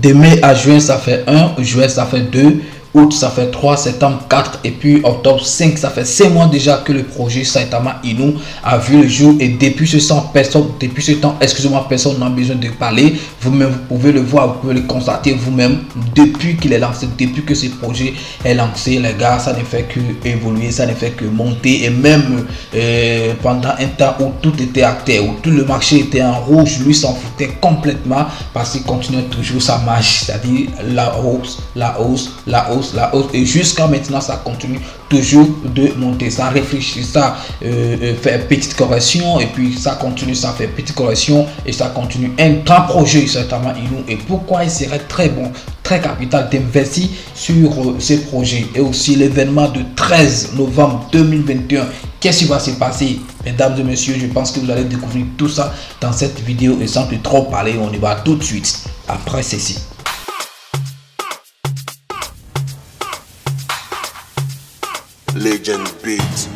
De mai à juin, ça fait 1, juillet, ça fait 2, août, ça fait 3, septembre 4 et puis octobre 5. Ça fait 5 mois déjà que le projet Saitama Inu a vu le jour et depuis ce temps, personne n'a besoin de parler. Vous-même, vous pouvez le voir, vous pouvez le constater vous-même depuis qu'il est lancé, depuis que ce projet est lancé, les gars, ça ne fait que évoluer, ça ne fait que monter et même pendant un temps où tout était à terre, où tout le marché était en rouge, lui s'en foutait complètement parce qu'il continuait toujours sa marche, c'est-à-dire la hausse, la hausse, la hausse, la hausse et jusqu'à maintenant ça continue toujours de monter. Ça réfléchit, ça fait petite correction et puis ça continue, ça fait petite correction et ça continue. Un grand projet Saitama Inu et pourquoi il serait très bon, très capital d'investir sur ces projets. Et aussi l'événement de 13 novembre 2021. Qu'est-ce qui va se passer, mesdames et messieurs? Je pense que vous allez découvrir tout ça dans cette vidéo et sans plus trop parler, on y va tout de suite après ceci. Legend Beat.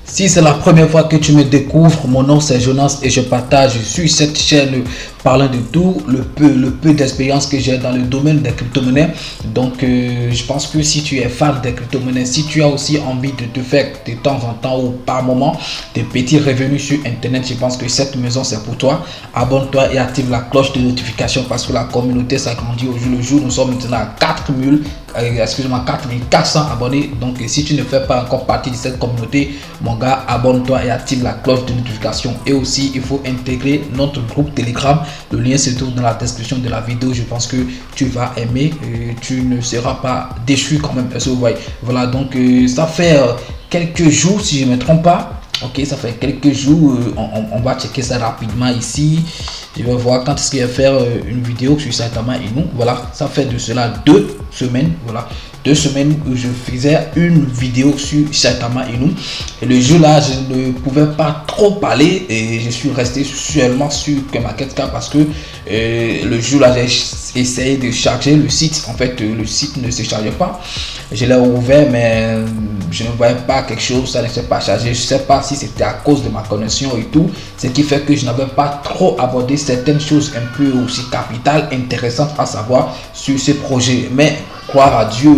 Si c'est la première fois que tu me découvres, mon nom c'est Jonas et je partage sur cette chaîne parlant de tout le peu d'expérience que j'ai dans le domaine des crypto-monnaies. Donc je pense que si tu es fan des crypto-monnaies, si tu as aussi envie de te faire de temps en temps ou par moment des petits revenus sur internet, je pense que cette maison c'est pour toi. Abonne-toi et active la cloche de notification parce que la communauté s'agrandit au jour le jour. Nous sommes maintenant à 4400 abonnés. Donc si tu ne fais pas encore partie de cette communauté, mon gars, abonne-toi et active la cloche de notification. Et aussi il faut intégrer notre groupe Telegram. Le lien se trouve dans la description de la vidéo. Je pense que tu vas aimer, tu ne seras pas déçu quand même. Voilà, donc ça fait quelques jours si je ne me trompe pas. Ok, ça fait quelques jours, on va checker ça rapidement ici. Je vais voir quand est-ce qu'il va faire une vidéo sur Saitama Inu. Voilà, ça fait de cela 2 semaines. Voilà, 2 semaines où je faisais une vidéo sur Saitama Inu. Et le jour là, je ne pouvais pas trop parler et je suis resté seulement sur CoinMarketCap parce que le jour là, j'ai essayé de charger le site. En fait, le site ne se chargeait pas. Je l'ai ouvert, mais je ne voyais pas quelque chose, ça ne s'est pas chargé. Je ne sais pas si c'était à cause de ma connexion et tout, ce qui fait que je n'avais pas trop abordé certaines choses un peu aussi capitales, intéressantes à savoir sur ce projet. Mais croire à Dieu,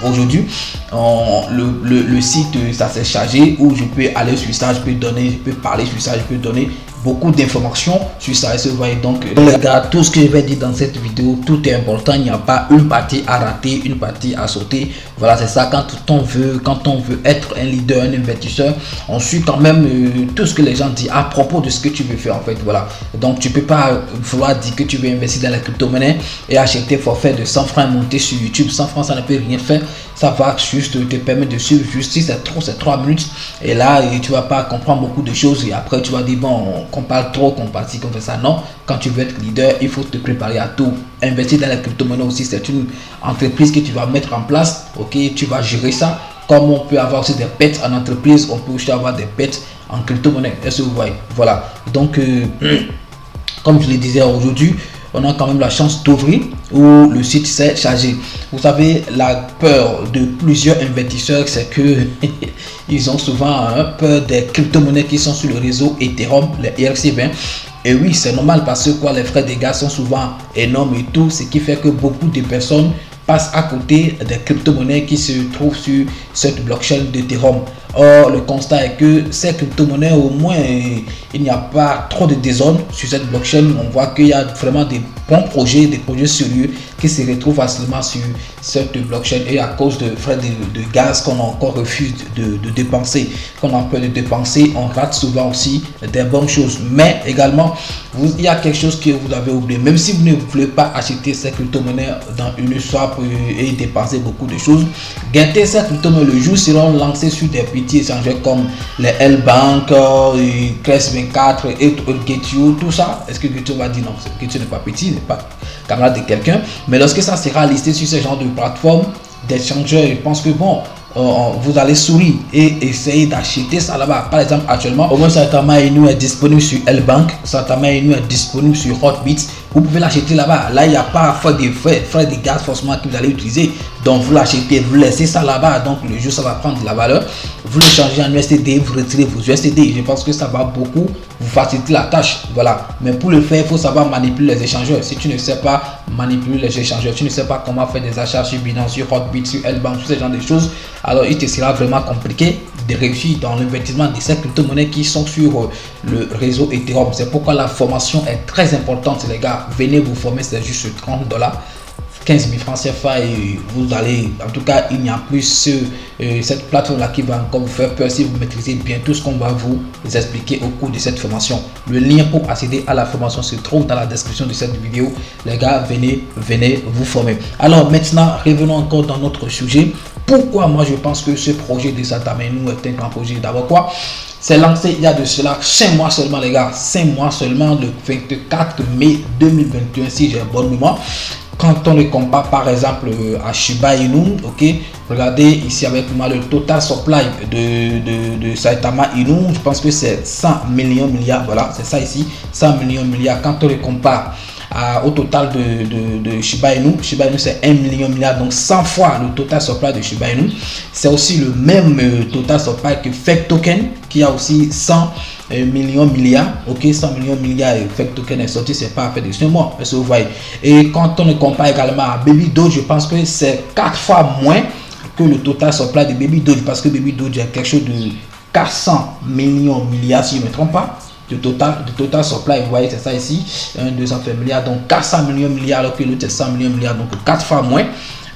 aujourd'hui le site ça s'est chargé, où je peux aller sur ça, je peux parler sur ça, je peux donner beaucoup d'informations sur ça. Et voyez donc les gars, tout ce que je vais dire dans cette vidéo, tout est important. Il n'y a pas une partie à rater, une partie à sauter. Voilà, c'est ça. Quand on veut être un leader, un investisseur, on suit quand même tout ce que les gens disent à propos de ce que tu veux faire en fait. Voilà, donc tu peux pas vouloir dire que tu veux investir dans la crypto-monnaie et acheter forfait de 100 francs monter sur YouTube. 100 francs ça ne peut rien faire, ça va juste te permettre de suivre juste si c'est trop, c'est 3 minutes et là tu vas pas comprendre beaucoup de choses et après tu vas dire bon, qu'on parle trop, qu'on parle ci, qu'on fait ça. Non, quand tu veux être leader, il faut te préparer à tout. Investir dans la crypto-monnaie aussi, c'est une entreprise que tu vas mettre en place. Ok, tu vas gérer ça. Comme on peut avoir aussi des pertes en entreprise, on peut aussi avoir des pertes en crypto-monnaie. Est-ce que vous voyez? Voilà, donc comme je le disais aujourd'hui, on a quand même la chance d'ouvrir où le site s'est chargé. Vous savez, la peur de plusieurs investisseurs, c'est que ils ont souvent peur des crypto-monnaies qui sont sur le réseau Ethereum, les ERC20. Et oui, c'est normal parce que quoi, les frais de gaz sont souvent énormes et tout, ce qui fait que beaucoup de personnes passent à côté des crypto-monnaies qui se trouvent sur cette blockchain d'Ethereum. Or, le constat est que ces crypto-monnaies, au moins, il n'y a pas trop de désordre sur cette blockchain. On voit qu'il y a vraiment des bons projets, des projets sérieux qui se retrouvent facilement sur cette blockchain. Et à cause de frais de gaz qu'on encore refuse de dépenser, qu'on a peur de dépenser, on rate souvent aussi des bonnes choses. Mais également, il y a quelque chose que vous avez oublié. Même si vous ne voulez pas acheter ces crypto-monnaies dans une swap et dépenser beaucoup de choses, gardez ces crypto-monnaies le jour seront lancés sur des petits échangeurs comme les L-Bank, Crest24 et Getio, tout ça. Est-ce que Getio va dire non? Getio n'est pas petit, n'est pas camarade de quelqu'un. Mais lorsque ça sera listé sur ce genre de plateforme d'échangeurs, je pense que bon, vous allez sourire et essayer d'acheter ça là-bas. Par exemple, actuellement, au moins Saitama Inu est disponible sur L-Bank, Saitama Inu est disponible sur Hotbit. Vous pouvez l'acheter là-bas. Là, il n'y a pas frais de gaz forcément que vous allez utiliser. Donc vous l'achetez, vous laissez ça là-bas, donc le jour ça va prendre de la valeur, vous le changez en USD, vous retirez vos USD. Je pense que ça va beaucoup vous faciliter la tâche. Voilà. Mais pour le faire, il faut savoir manipuler les échangeurs. Si tu ne sais pas manipuler les échangeurs, tu ne sais pas comment faire des achats sur Binance, sur Hotbit, sur Elbank, tous ces genres de choses, alors il te sera vraiment compliqué de réussir dans l'investissement de ces crypto-monnaies qui sont sur le réseau Ethereum. C'est pourquoi la formation est très importante, les gars. Venez vous former, c'est juste $30, 15 000 francs CFA, et vous allez, en tout cas, il n'y a plus cette plateforme là qui va encore vous faire peur si vous maîtrisez bien tout ce qu'on va vous expliquer au cours de cette formation. Le lien pour accéder à la formation se trouve dans la description de cette vidéo. Les gars, venez vous former. Alors maintenant, revenons encore dans notre sujet. Pourquoi moi je pense que ce projet de Saitama Inu est un grand projet? D'abord quoi, c'est lancé il y a de cela 5 mois seulement, les gars. 5 mois seulement, le 24 mai 2021 si j'ai bonne mémoire. Quand on le compare par exemple à Shiba Inu, ok, regardez ici avec moi le total supply de Saitama Inu, je pense que c'est 100 millions milliards, voilà, c'est ça ici, 100 millions milliards. Quand on le compare au total de Shiba Inu c'est 1 million milliard, donc 100 fois le total supply de Shiba Inu. C'est aussi le même total supply que Fake Token qui a aussi 100 millions milliards, ok, 100 millions milliards, et Fake Token est sorti, c'est pas à fait de 5 mois, est-ce que vous voyez. Et quand on le compare également à Baby Doge, je pense que c'est 4 fois moins que le total supply de Baby Doge, parce que Baby Doge a quelque chose de 400 millions milliards si je ne me trompe pas. De total supply, vous voyez, c'est ça ici, 200 milliards, donc 400 millions milliards, alors que l'autre c'est 100 millions milliards, donc 4 fois moins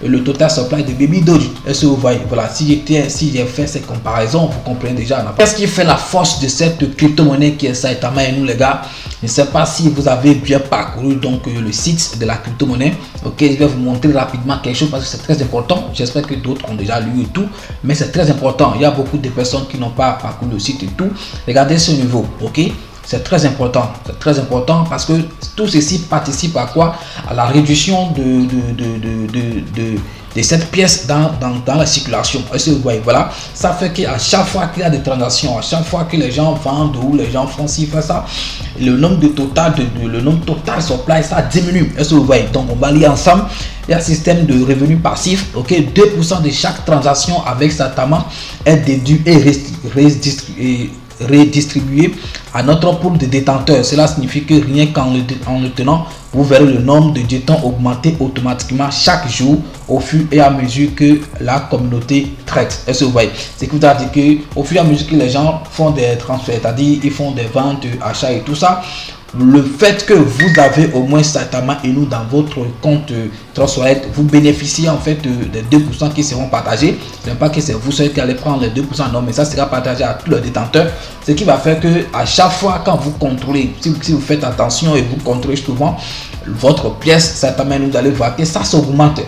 le total supply de Baby Doge. Est-ce que vous voyez? Voilà, si j'ai fait cette comparaison, vous comprenez déjà. Qu'est-ce qui fait la force de cette crypto-monnaie qui est Saitama Inu, les gars? Je ne sais pas si vous avez bien parcouru donc le site de la crypto-monnaie. Ok, je vais vous montrer rapidement quelque chose parce que c'est très important. J'espère que d'autres ont déjà lu et tout, mais c'est très important. Il y a beaucoup de personnes qui n'ont pas parcouru le site et tout. Regardez ce niveau, ok? C'est très important parce que tout ceci participe à quoi? À la réduction de cette pièce dans la circulation. Est-ce que vous voyez? Voilà, ça fait qu'à chaque fois qu'il y a des transactions, à chaque fois que les gens vendent ou les gens font ci, fait ça, le nombre total supply ça diminue. Est-ce que vous voyez? Donc on va lire ensemble. Il y a un système de revenus passifs, ok, 2% de chaque transaction avec Saitama est déduit et redistribué à notre pool de détenteurs. Cela signifie que rien qu'en le tenant, vous verrez le nombre de jetons augmenter automatiquement chaque jour au fur et à mesure que la communauté traite. Est-ce que vous voyez? C'est que vous avez dit que au fur et à mesure que les gens font des transferts, c'est-à-dire ils font des ventes, achats et tout ça, le fait que vous avez au moins Saitama Inu dans votre compte Trust Wallet, vous bénéficiez en fait des 2% qui seront partagés. Ce n'est pas que c'est vous seul qui allez prendre les 2%, non, mais ça sera partagé à tous les détenteurs. Ce qui va faire que à chaque fois quand vous contrôlez, si vous faites attention et vous contrôlez souvent votre pièce Saitama Inu, vous allez voir que ça s'augmente.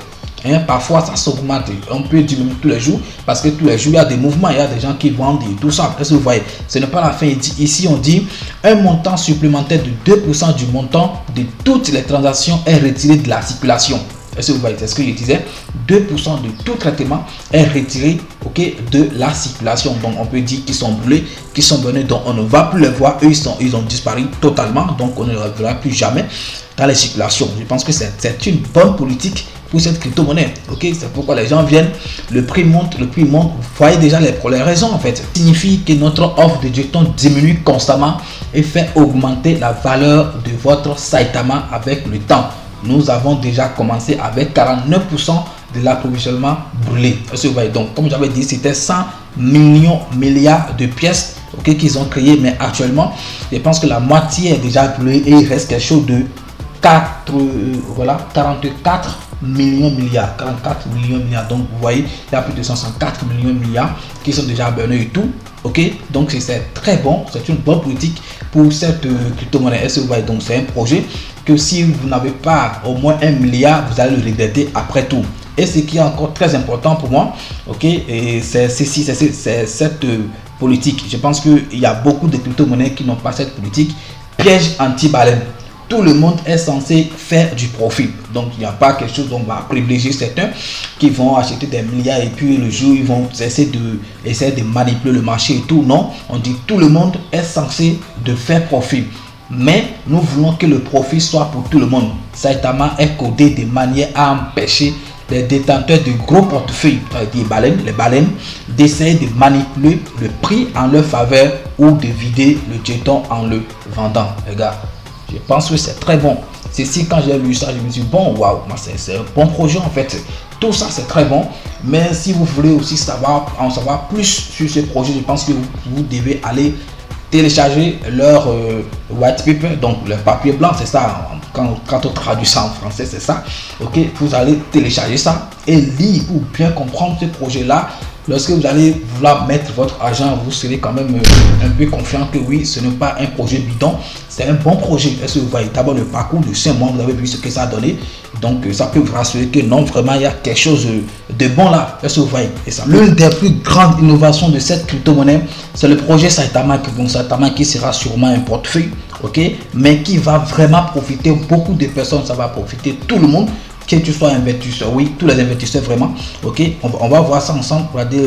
Parfois ça s'augmente, on peut diminuer tous les jours parce que tous les jours il y a des mouvements, il y a des gens qui vendent et tout ça. Est-ce que vous voyez? Ce n'est pas la fin. Ici on dit un montant supplémentaire de 2% du montant de toutes les transactions est retiré de la circulation. Est-ce que vous voyez? C'est ce que je disais, 2% de tout traitement est retiré, ok, de la circulation. Donc on peut dire qu'ils sont brûlés, qu'ils sont donnés, donc on ne va plus les voir. Eux ils ont disparu totalement, donc on ne les verra plus jamais dans les circulations. Je pense que c'est une bonne politique pour cette crypto-monnaie, ok. C'est pourquoi les gens viennent, le prix monte. Vous voyez déjà les raisons en fait. Ça signifie que notre offre de jetons diminue constamment et fait augmenter la valeur de votre Saitama avec le temps. Nous avons déjà commencé avec 49% de l'approvisionnement brûlé. Donc comme j'avais dit, c'était 100 millions milliards de pièces, ok, qu'ils ont créé, mais actuellement je pense que la moitié est déjà brûlée et il reste quelque chose de 44 millions milliards, 44 millions milliards. Donc vous voyez, il y a plus de 104 millions milliards qui sont déjà burnés et tout, ok. Donc c'est très bon, c'est une bonne politique pour cette crypto-monnaie. Est-ce que vous voyez? Donc c'est un projet que si vous n'avez pas au moins 1 milliard, vous allez le regretter après tout. Et ce qui est encore très important pour moi, ok, et c'est cette politique. Je pense qu'il y a beaucoup de crypto-monnaies qui n'ont pas cette politique. Piège anti-baleine. Tout le monde est censé faire du profit. Donc il n'y a pas quelque chose dont on va privilégier certains qui vont acheter des milliards et puis le jour ils vont essayer de manipuler le marché et tout. Non, on dit tout le monde est censé de faire profit. Mais nous voulons que le profit soit pour tout le monde. Saitama est codé de manière à empêcher les détenteurs de gros portefeuilles, les baleines, d'essayer de manipuler le prix en leur faveur ou de vider le jeton en le vendant. Les gars, je pense que c'est très bon. Ceci, quand j'ai lu ça, je me suis dit, bon, waouh, c'est un bon projet en fait. Tout ça, c'est très bon. Mais si vous voulez aussi en savoir plus sur ce projet, je pense que vous devez aller télécharger leur white paper, donc le papier blanc, c'est ça. Quand on traduit ça en français, c'est ça. Ok, vous allez télécharger ça et lire pour bien comprendre ce projet-là. Lorsque vous allez vouloir mettre votre argent, vous serez quand même un peu confiant que oui, ce n'est pas un projet bidon, c'est un bon projet. Est-ce que vous voyez d'abord le parcours de 5 mois, vous avez vu ce que ça a donné. Donc ça peut vous rassurer que non, vraiment il y a quelque chose de bon là. Est-ce que vous voyez? Et ça, l'une des plus grandes innovations de cette crypto-monnaie, c'est le projet Saitama. Donc Saitama qui sera sûrement un portefeuille, ok, mais qui va vraiment profiter beaucoup de personnes, ça va profiter tout le monde. Que tu sois investisseur, oui, tous les investisseurs vraiment, ok, on va voir ça ensemble. Regardez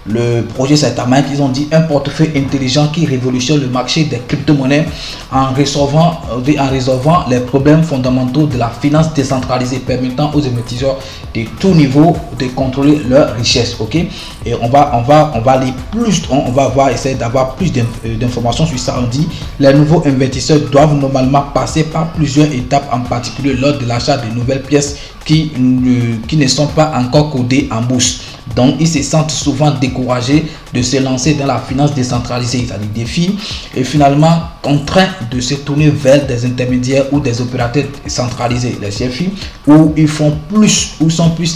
le projet Saitama, ils ont dit un portefeuille intelligent qui révolutionne le marché des crypto-monnaies en résolvant les problèmes fondamentaux de la finance décentralisée, permettant aux investisseurs de tout niveau de contrôler leur richesse, ok. Et on va aller plus, on va essayer d'avoir plus d'informations sur ça. On dit les nouveaux investisseurs doivent normalement passer par plusieurs étapes, en particulier lors de l'achat de nouvelles pièces qui ne sont pas encore codées en bourse. Donc ils se sentent souvent découragés de se lancer dans la finance décentralisée, c'est-à-dire des défis, et finalement contraints de se tourner vers des intermédiaires ou des opérateurs centralisés, les CFI, où ils sont plus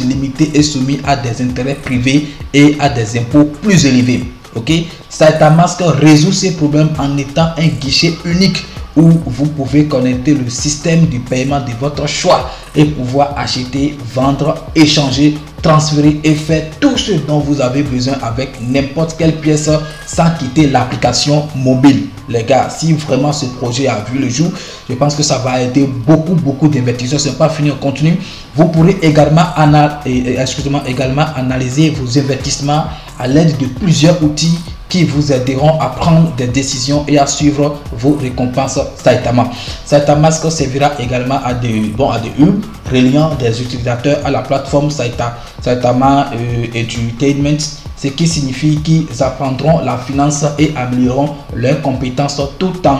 limités et soumis à des intérêts privés et à des impôts plus élevés. Ok, SaitaMask résout ces problèmes en étant un guichet unique où vous pouvez connecter le système de paiement de votre choix et pouvoir acheter, vendre, échanger, transférer et faire tout ce dont vous avez besoin avec n'importe quelle pièce sans quitter l'application mobile. Les gars, si vraiment ce projet a vu le jour, je pense que ça va aider beaucoup d'investisseurs. Ce n'est pas fini, on continue. Vous pourrez également analyser vos investissements à l'aide de plusieurs outils qui vous aideront à prendre des décisions et à suivre vos récompenses Saitama. SaitaMask servira également à des hubs reliant des utilisateurs à la plateforme Saitama Edutainment, ce qui signifie qu'ils apprendront la finance et amélioreront leurs compétences tout en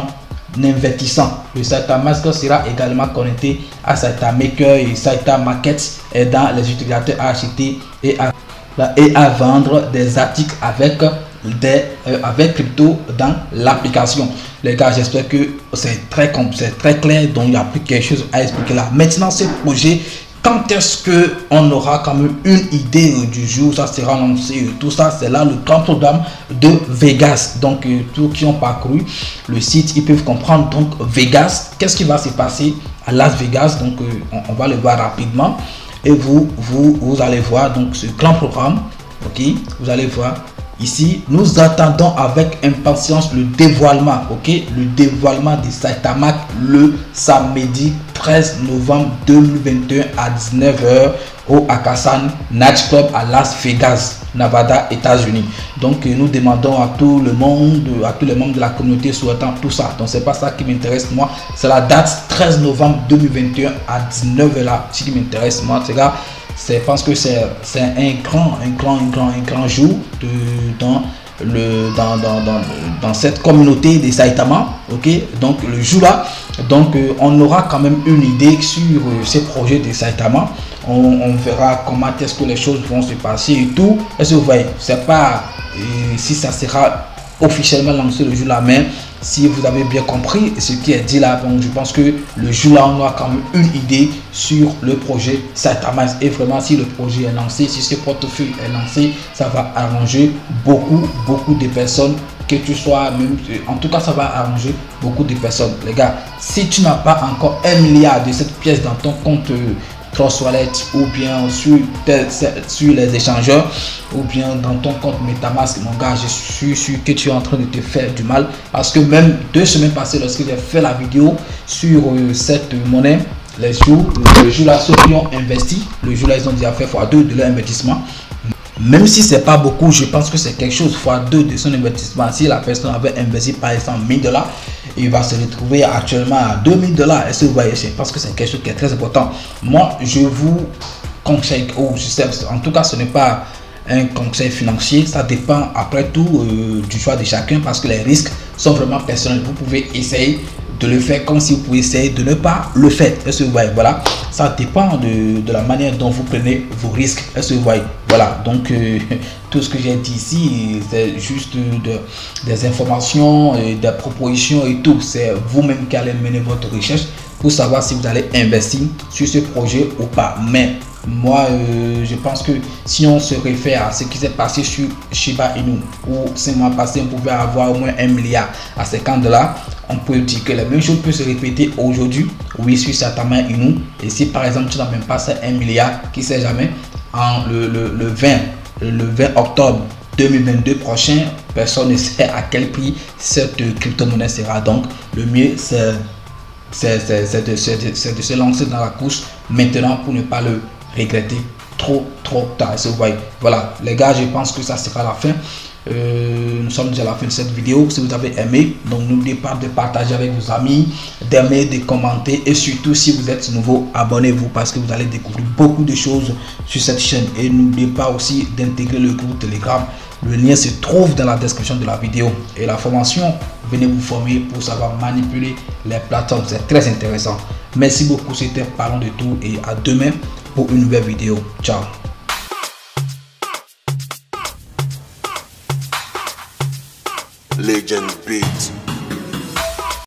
investissant. Le SaitaMask sera également connecté à SaitaMaker et SaitaMarket, aidant les utilisateurs à acheter et à vendre des articles avec crypto dans l'application. Les gars, j'espère que c'est très clair, donc il n'y a plus quelque chose à expliquer là. Maintenant, ce projet, quand est-ce que on aura quand même une idée du jour ça sera lancé? Tout ça, c'est là le grand programme de Vegas. Donc tous qui ont parcouru le site, ils peuvent comprendre. Donc Vegas, qu'est-ce qui va se passer à Las Vegas? Donc on va le voir rapidement et vous allez voir donc ce grand programme. Ok, vous allez voir. Ici, nous attendons avec impatience le dévoilement, ok, le dévoilement de Saitama le samedi 13 novembre 2021 à 19h au Akasan Night Club à Las Vegas, Nevada, États-Unis. Donc nous demandons à tout le monde, à tous les membres de la communauté souhaitant tout ça. Donc c'est pas ça qui m'intéresse moi, c'est la date 13 novembre 2021 à 19h là, ce qui m'intéresse moi, c'est là. Je pense que c'est un grand jour dans cette communauté des Saitama, ok. Donc le jour là, donc on aura quand même une idée sur ces projets des Saitama. On verra comment est-ce que les choses vont se passer et tout. Est-ce que vous voyez, c'est pas si ça sera officiellement lancé le jour là, mais si vous avez bien compris ce qui est dit là, donc je pense que le jour là on aura quand même une idée sur le projet Saitama. Et vraiment, si le projet est lancé, si ce portefeuille est lancé, ça va arranger beaucoup de personnes, que tu sois même, en tout cas ça va arranger beaucoup de personnes. Les gars, si tu n'as pas encore 1 milliard de cette pièce dans ton compte Trust Wallet ou bien sur les échangeurs ou bien dans ton compte MetaMask, mon gars, je suis sûr que tu es en train de te faire du mal, parce que même 2 semaines passées, lorsque j'ai fait la vidéo sur cette monnaie, le jour là, ceux qui ont investi, le jour là ils ont déjà fait x2 de leur investissement. Même si c'est pas beaucoup, je pense que c'est quelque chose x2 de son investissement. Si la personne avait investi par exemple 1000 $, il va se retrouver actuellement à 2000 $. Est-ce que vous voyez? Je pense que c'est quelque chose qui est très important. Moi, je vous conseille, je sais, en tout cas, ce n'est pas un conseil financier, ça dépend après tout du choix de chacun, parce que les risques sont vraiment personnels. Vous pouvez essayer de le faire comme si vous pouvez essayer de ne pas le faire. Est-ce que vous voyez? Voilà, ça dépend de la manière dont vous prenez vos risques. Est-ce que vous voyez? Voilà, donc tout ce que j'ai dit ici, c'est juste des informations, des propositions et tout. C'est vous-même qui allez mener votre recherche pour savoir si vous allez investir sur ce projet ou pas. Mais moi, je pense que si on se réfère à ce qui s'est passé sur Shiba Inu, où 5 mois passés, on pouvait avoir au moins 1 milliard à 50 $, on peut dire que la même chose peut se répéter aujourd'hui, oui, sur Satoshi Inu. Et si par exemple tu n'as même pas 1 milliard, qui sait jamais, le 20 octobre 2022 prochain, personne ne sait à quel prix cette crypto-monnaie sera. Donc, le mieux, c'est de se lancer dans la course maintenant pour ne pas le regretter trop tard. Vous voyez, voilà les gars, je pense que ça sera la fin. Nous sommes déjà à la fin de cette vidéo. Si vous avez aimé, donc n'oubliez pas de partager avec vos amis, d'aimer, de commenter, et surtout si vous êtes nouveau, abonnez-vous, parce que vous allez découvrir beaucoup de choses sur cette chaîne. Et n'oubliez pas aussi d'intégrer le groupe Telegram. Le lien se trouve dans la description de la vidéo. Et la formation, venez vous former pour savoir manipuler les plateformes. C'est très intéressant. Merci beaucoup, c'était Parlons de tout, et à demain pour une nouvelle vidéo. Ciao. Legend Beat.